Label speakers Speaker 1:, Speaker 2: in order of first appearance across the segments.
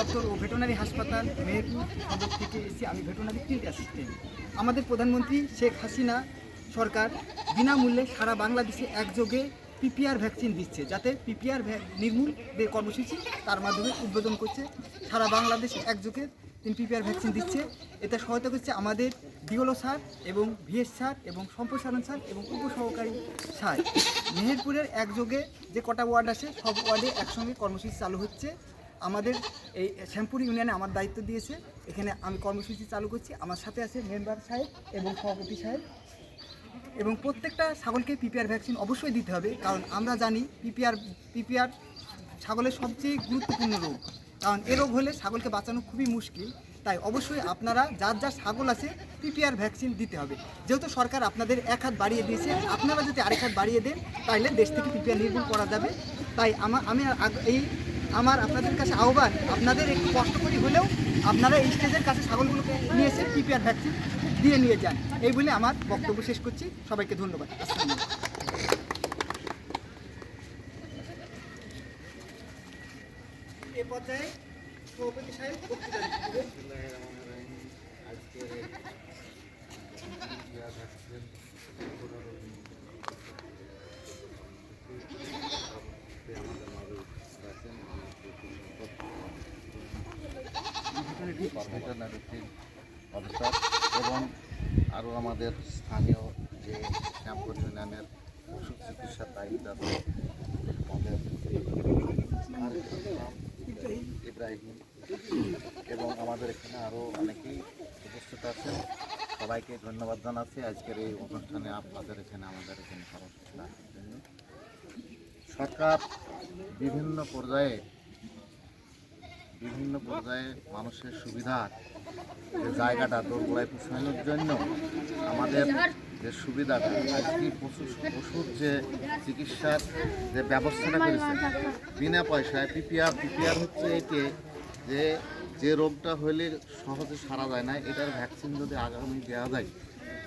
Speaker 1: দপ্তর ও ভেটেরিনারি হাসপাতাল মেহেরপুর সদর থেকে এসেছি। আমি ভেটেরিনারি ফিল্ড অ্যাসিস্ট্যান্ট। আমাদের প্রধানমন্ত্রী শেখ হাসিনা সরকার বিনামূল্যে সারা বাংলাদেশে একযোগে পিপিআর ভ্যাকসিন দিচ্ছে, যাতে পিপিআর নির্মূল যে কর্মসূচি তার মাধ্যমে উদ্বোধন করছে। সারা বাংলাদেশে একযোগে তিনি পিপিআর ভ্যাকসিন দিচ্ছে। এটা সহায়তা করছে আমাদের ডিওলো স্যার এবং ভিএস স্যার এবং সম্প্রসারণ স্যার এবং উপসহকারী স্যার। মেহেরপুরের একযোগে যে কটা ওয়ার্ড আছে সব ওয়ার্ডে একসঙ্গে কর্মসূচি চালু হচ্ছে। আমাদের এই শ্যামপুর ইউনিয়নে আমার দায়িত্ব দিয়েছে, এখানে আমি কর্মসূচি চালু করছি। আমার সাথে আছে মেম্বার সাহেব এবং সভাপতি সাহেব। এবং প্রত্যেকটা ছাগলকে পিপিআর ভ্যাকসিন অবশ্যই দিতে হবে, কারণ আমরা জানি পিপিআর ছাগলের সবচেয়ে গুরুত্বপূর্ণ রোগ, কারণ এ রোগ হলে ছাগলকে বাঁচানো খুবই মুশকিল। তাই অবশ্যই আপনারা যার যার ছাগল আছে পিপিআর ভ্যাকসিন দিতে হবে। যেহেতু সরকার আপনাদের এক হাত বাড়িয়ে দিয়েছে, আপনারা যদি আরেক হাত বাড়িয়ে দেন তাহলে দেশ থেকে পিপিআর নির্মূল করা যাবে। তাই আমার আপনাদের কাছে আহ্বান, আপনাদের একটু কষ্ট করে হলেও আপনারা এই স্টেজের কাছে ছাগলগুলোকে নিয়ে এসে পিপিআর ভ্যাকসিন দিয়ে নিয়ে যান। এই বলে আমার বক্তব্য শেষ করছি। সবাইকে ধন্যবাদ। আসসালামু আলাইকুম। এ পর্যায়ে সভাপতি সাহেব বক্তৃতা দিবেন।
Speaker 2: অফিসার এবং আরও আমাদের স্থানীয় যে শ্যামপুর ইউনিয়নের পশু চিকিৎসার দায়িত্ব আছে আমাদের ইব্রাহিম এবং আমাদের এখানে আরও অনেকেই উপস্থিত আছেন। সবাইকে ধন্যবাদ জানাচ্ছি আজকের এই অনুষ্ঠানে আপনাদের এখানে আমাদের এখানে কর্মসূচি রাখার জন্য। সরকার বিভিন্ন পর্যায়ে মানুষের সুবিধার যে জায়গাটা দোরগোড়ায় পৌঁছানোর জন্য আমাদের যে সুবিধাটা আজকে পশুর যে চিকিৎসার যে ব্যবস্থাটা করেছে বিনা পয়সায় পিপিআর হচ্ছে একে যে রোগটা হলে সহজে সারা যায় না, এটার ভ্যাকসিন যদি আগামী দেওয়া যায়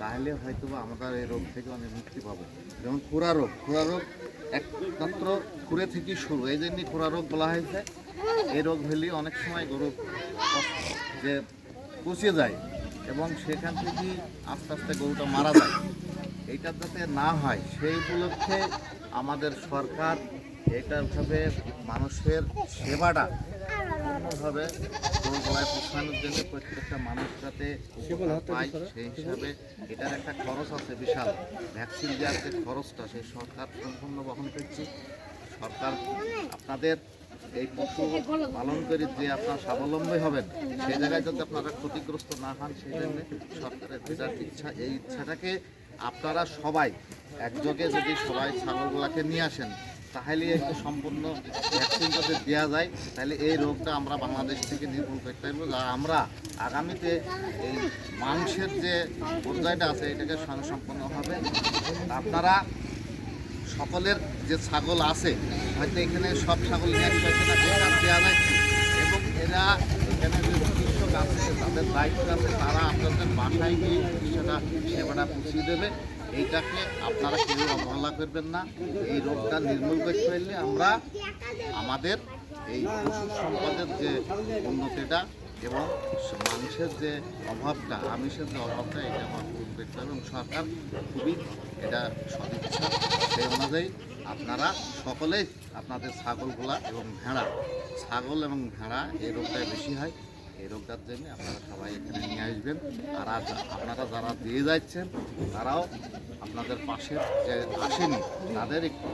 Speaker 2: তাহলে হয়তো আমরা এই রোগ থেকে অনেক মুক্তি পাবো। যেমন খুরা রোগ একমাত্র খুরে থেকেই শুরু, এই জন্যই খুরা রোগ বলা হয়েছে। এই রোগ হলে অনেক সময় গরু যে পচে যায় এবং সেখান থেকে আস্তে আস্তে গরুটা মারা যায়। এইটা যাতে না হয় সেই উপলক্ষে আমাদের সরকার এইটাভাবে মানুষের সেবাটা পূর্ণভাবে গলায় পৌঁছানোর জন্য প্রত্যেকটা মানুষ যাতে পায় সেই হিসাবে এটার একটা খরচ আছে বিশাল। ভ্যাকসিন দেওয়ার যে খরচটা সেই সরকার সম্পূর্ণ বহন করছে। সরকার আপনাদের এই পশু পালন করে যে আপনার স্বাবলম্বী হবেন সেই জায়গায় যাতে আপনারা ক্ষতিগ্রস্ত না হন সেই জন্য সরকারের যেটার ইচ্ছা, এই ইচ্ছাটাকে আপনারা সবাই একযোগে যদি সবাই ছাগলগুলাকে নিয়ে আসেন তাহলে একটু সম্পূর্ণ ভ্যাকসিন যদি দেওয়া যায় তাহলে এই রোগটা আমরা বাংলাদেশ থেকে নির্মূল করতে পারবো। যা আমরা আগামীতে এই মাংসের যে পর্যায়টা আছে এটাকে সম্পন্ন হবে। আপনারা সকলের যে ছাগল আছে হয়তো এখানে সব ছাগল নিয়ে আসতে না দেওয়া যাচ্ছে এবং এরা এখানে যে চিকিৎসক আছে তাদের দায়িত্ব আছে, তারা আপনাদের বাসায় গিয়ে চিকিৎসাটা সেবাটা পৌঁছিয়ে দেবে। এইটাকে আপনারা কেউ অবহেলা করবেন না। এই রোগটা নির্মূল করতে পারলে আমরা আমাদের এই পশু সম্পদের যে উন্নতিটা এবং মাংসের যে অভাবটা আমিষের যে অভাবটা এটা আমার পূরণ করতে হবে এবং সরকার খুবই এটা সদিচ্ছা। সেই অনুযায়ী আপনারা সকলেই আপনাদের ছাগলগুলা এবং ছাগল এবং ভেড়া এই রোগটাই বেশি হয়। এই রোগটার জন্য আপনারা সবাই এখানে নিয়ে আসবেন। আর আপনারা যারা দিয়ে যাচ্ছেন তারাও আপনাদের পাশে যে আসেনি তাদের একটু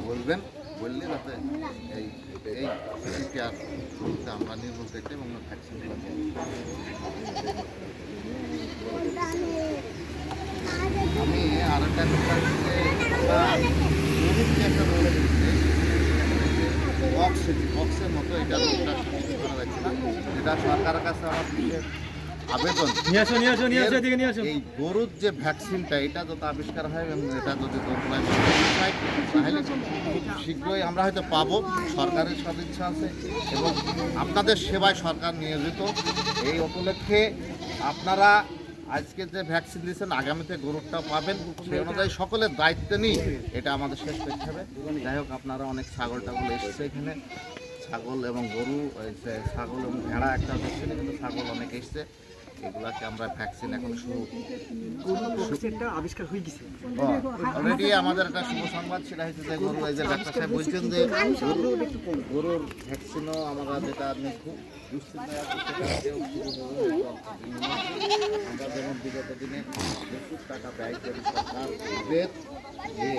Speaker 2: বললে যাতে এই পিপিআর রোগটা আমরা নির্মূল করতে এবং ভ্যাকসিন আমি আর একটা কথা একটা রোগ বক্সের মতো এটা রোগটা সৃষ্টি করা যাচ্ছে না, এটা সরকারের কাছে আমার বিশেষ আবেদন। এই গরুর যে ভ্যাকসিনটা এটা যত আবিষ্কার হয় এবং এটা যদি দোরগোড়ায় হয় তাহলে খুব শীঘ্রই আমরা হয়তো পাবো। সরকারের সদিচ্ছা আছে এবং আপনাদের সেবায় সরকার নিয়োজিত। এই উপলক্ষে আপনারা আজকে যে ভ্যাকসিন দিয়েছেন আগামীতে গরুরটা পাবেন, সেই অনুযায়ী সকলের দায়িত্ব নিয়ে এটা আমাদের শেষ করতে হবে। যাই হোক আপনারা অনেক ছাগল টাগল এসেছে এখানে, ছাগল এবং গরু, ছাগল এবং ভেড়া একটা হচ্ছে, কিন্তু ছাগল অনেক এসছে। এগুলাকে আমরা ভ্যাকসিন এখন শুরু
Speaker 1: আবিষ্কার হয়ে গেছে।
Speaker 2: অলরেডি আমাদের একটা শুভ সংবাদ, সেটা হচ্ছে যে গরু, এই যে ডাক্তার সাহেব বলছেন যে গরুর ভ্যাকসিনও আমরা যেটা নিয়ে খুব দুশ্চিন্তায় আছি, সেটা হচ্ছে আমরা যেমন বিগত দিনে প্রচুর টাকা ব্যয় করি সরকারের যে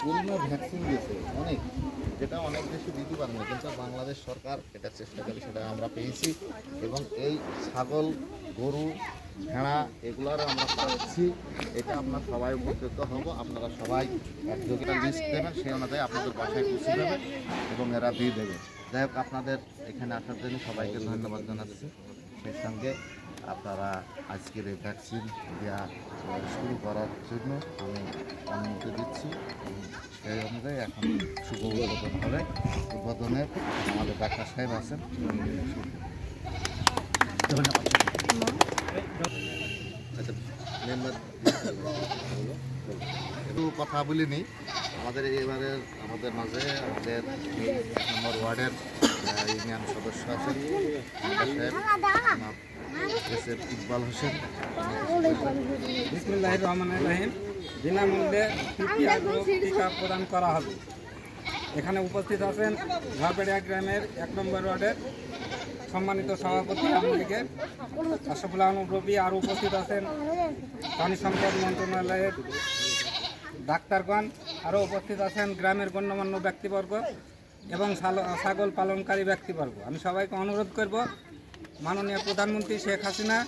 Speaker 2: পূর্ণ ভ্যাকসিন দিয়েছে অনেক, যেটা অনেক দেশে দিতে পারে না, কিন্তু বাংলাদেশ সরকার এটা চেষ্টা করে, সেটা আমরা পেয়েছি। এবং এই ছাগল, গরু, ভেড়া এগুলোরও আমরা পাচ্ছি। এটা আমরা সবাই উপকৃত হব। আপনারা সবাই একযোগে লিস্ট দেবেন, সেই অনুযায়ী আপনাদের বাসায় পৌঁছে দেবে এবং এরা দিয়ে দেবে। যাই হোক, আপনাদের এখানে আসার জন্য সবাইকে ধন্যবাদ জানাচ্ছি। সেই সঙ্গে আপনারা আজকের এই ভ্যাকসিন দেওয়া শুরু করার জন্য আমি অনুমতি দিচ্ছি। সেই অনুযায়ী এখন শুভ উদ্বোধন হবে। উদ্বোধনের আমাদের ডাক্তার সাহেব আছেন, ধন্যবাদ। আচ্ছা, একটু কথা বলিনি। আমাদের এবারের আমাদের মাঝে আমাদের 1 নম্বর ওয়ার্ডের ইউনিয়ন সদস্য আছেন সাহেব ইকবাল হোসেন।
Speaker 3: বিসমিল্লাহির রহমানির রহিম। বিনামূল্যে পিপিআর রোগ টিকা প্রদান করা হবে। এখানে উপস্থিত আছেন ঝাড়বেড়িয়া গ্রামের 1 নম্বর ওয়ার্ডের সম্মানিত সভাপতি আওয়ামী লীগের আশরাফুল আলম রবি, আর উপস্থিত আছেন প্রাণী সম্পদ মন্ত্রণালয়ের ডাক্তারগণ, আরও উপস্থিত আছেন গ্রামের গণ্যমান্য ব্যক্তিবর্গ এবং ছাগল পালনকারী ব্যক্তিবর্গ। আমি সবাইকে অনুরোধ করব, মাননীয় প্রধানমন্ত্রী শেখ হাসিনা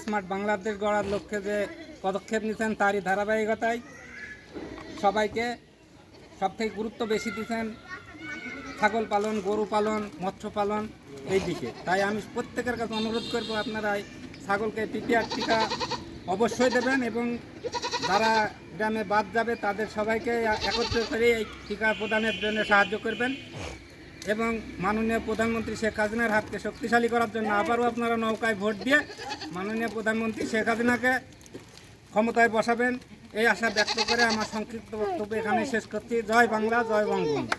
Speaker 3: স্মার্ট বাংলাদেশ গড়ার লক্ষ্যে যে পদক্ষেপ নিয়েছেন, তারই ধারাবাহিকতায় সবাইকে সবথেকে গুরুত্ব বেশি দিচ্ছেন ছাগল পালন, গরু পালন, মৎস্য পালন এই দিকে। তাই আমি প্রত্যেকের কাছে অনুরোধ করব, আপনারা এই ছাগলকে পিপিআর টিকা অবশ্যই দেবেন এবং যারা গ্রামে বাদ যাবে তাদের সবাইকে একত্র করে এই টিকা প্রদানের জন্য সাহায্য করবেন এবং মাননীয় প্রধানমন্ত্রী শেখ হাসিনার হাতকে শক্তিশালী করার জন্য আবারও আপনারা নৌকায় ভোট দিয়ে মাননীয় প্রধানমন্ত্রী শেখ হাসিনাকে ক্ষমতায় বসাবেন, এই আশা ব্যক্ত করে আমার সংক্ষিপ্ত বক্তব্য এখানে শেষ করছি। জয় বাংলা, জয় বঙ্গবন্ধু।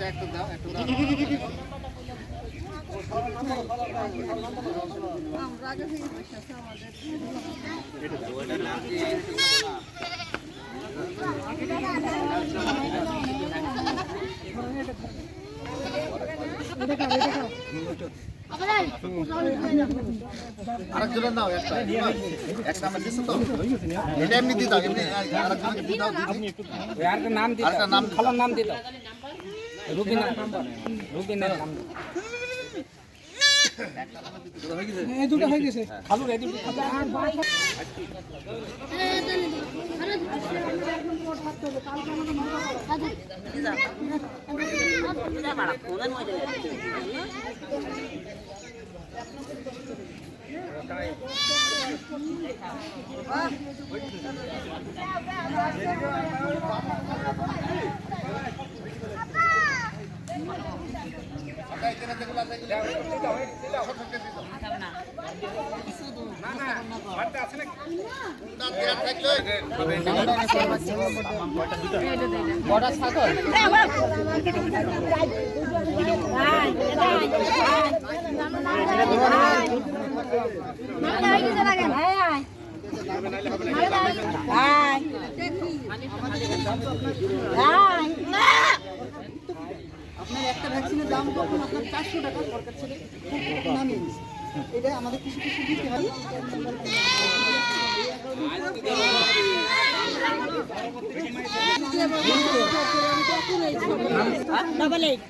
Speaker 2: একটু দাও, একটু দাও। আরেকজনের নাও, একটা আমার দিচ্ছ তো, এটা এমনি দিয়ে দাও, এমনি আরেকজনকে দিয়ে দাও।
Speaker 3: আরেকটা নাম দিতে, খালার নাম দিতে, রুবিনা, রুবিনার নাম দিতে। এই দুটো হয়ে গেছে, খালু এই দুটো
Speaker 4: বড় ছাগল
Speaker 1: আপনার একটা ভ্যাকসিনের দাম তখন আপনার 400 টাকা সরকার থেকে নামিয়ে দিচ্ছে। এটা আমাদের কিছু কিছু দিতে হয়।
Speaker 4: ডবল 8